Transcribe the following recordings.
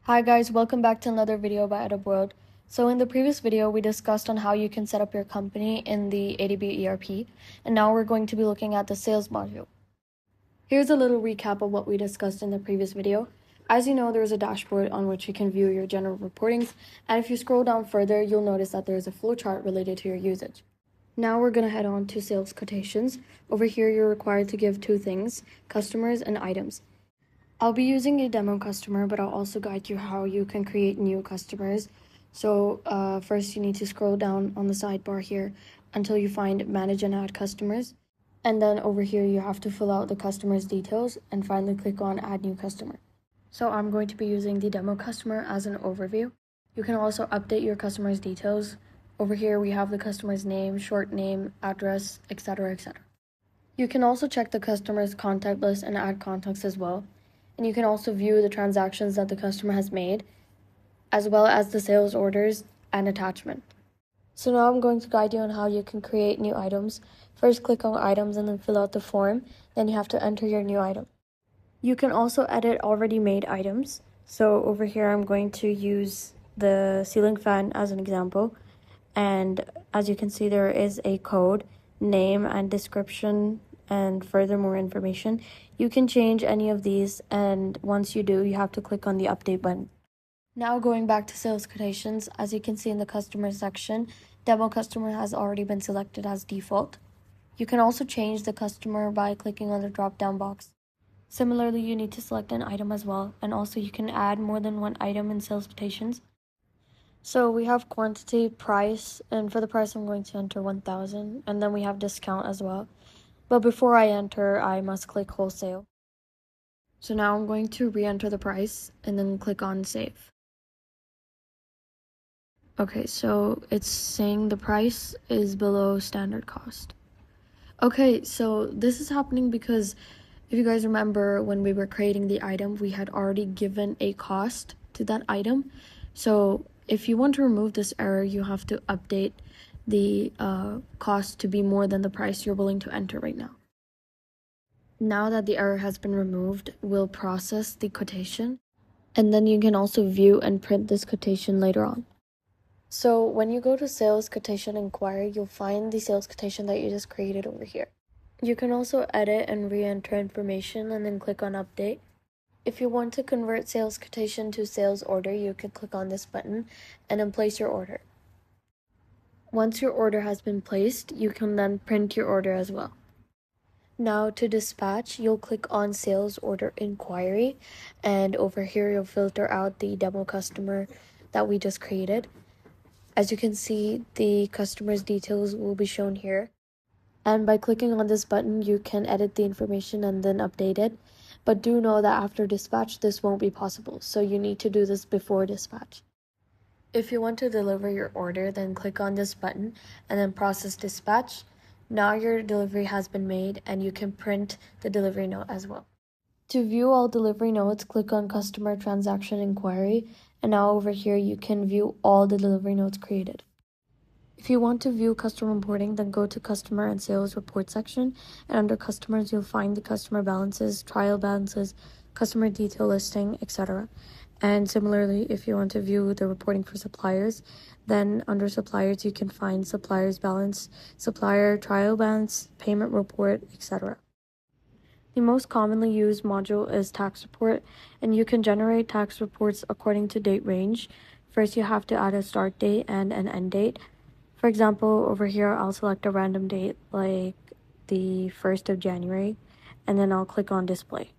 Hi guys, welcome back to another video by EdUpWorld. So in the previous video, we discussed on how you can set up your company in the ADB ERP, and now we're going to be looking at the sales module. Here's a little recap of what we discussed in the previous video. As you know, there's a dashboard on which you can view your general reportings, and if you scroll down further, you'll notice that there's a flowchart related to your usage. Now we're going to head on to sales quotations. Over here, you're required to give two things: customers and items. I'll be using a demo customer, but I'll also guide you how you can create new customers. So first you need to scroll down on the sidebar here until you find manage and add customers. And then over here you have to fill out the customer's details and finally click on add new customer. So I'm going to be using the demo customer as an overview. You can also update your customer's details. Over here we have the customer's name, short name, address, etc., etc. You can also check the customer's contact list and add contacts as well. And you can also view the transactions that the customer has made, as well as the sales orders and attachment. So now I'm going to guide you on how you can create new items. First, click on items and then fill out the form. Then you have to enter your new item. You can also edit already made items. So over here, I'm going to use the ceiling fan as an example. And as you can see, there is a code, name and description, and furthermore information. You can change any of these, and once you do, you have to click on the update button. Now going back to sales quotations, as you can see in the customer section, demo customer has already been selected as default. You can also change the customer by clicking on the drop down box. Similarly, you need to select an item as well, and also you can add more than one item in sales quotations. So we have quantity, price, and for the price I'm going to enter 1,000, and then we have discount as well. But before I enter, I must click wholesale. So now I'm going to re-enter the price and then click on save. Okay, so it's saying the price is below standard cost. Okay, so this is happening because if you guys remember when we were creating the item, we had already given a cost to that item. So if you want to remove this error, you have to update the cost to be more than the price you're willing to enter right now. Now that the error has been removed, we'll process the quotation, and then you can also view and print this quotation later on. So when you go to Sales Quotation Inquiry, you'll find the sales quotation that you just created over here. You can also edit and re-enter information and then click on Update. If you want to convert sales quotation to sales order, you can click on this button and then place your order. Once your order has been placed, you can then print your order as well. Now to dispatch, you'll click on Sales Order Inquiry, and over here you'll filter out the demo customer that we just created. As you can see, the customer's details will be shown here. And by clicking on this button, you can edit the information and then update it. But do know that after dispatch, this won't be possible, so you need to do this before dispatch. If you want to deliver your order, then click on this button and then process dispatch. Now your delivery has been made and you can print the delivery note as well. To view all delivery notes, click on Customer Transaction Inquiry, and now over here you can view all the delivery notes created. If you want to view customer reporting, then go to Customer and Sales Report section, and under Customers you'll find the customer balances, trial balances, customer detail listing, etc. And similarly, if you want to view the reporting for suppliers, then under suppliers you can find suppliers balance, supplier trial balance, payment report, etc. The most commonly used module is tax report, and you can generate tax reports according to date range. First, you have to add a start date and an end date. For example, over here I'll select a random date like the 1st of January, and then I'll click on display.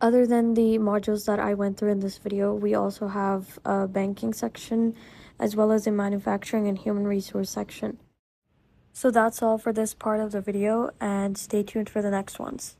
Other than the modules that I went through in this video, we also have a banking section, as well as a manufacturing and human resource section. So that's all for this part of the video, and stay tuned for the next ones.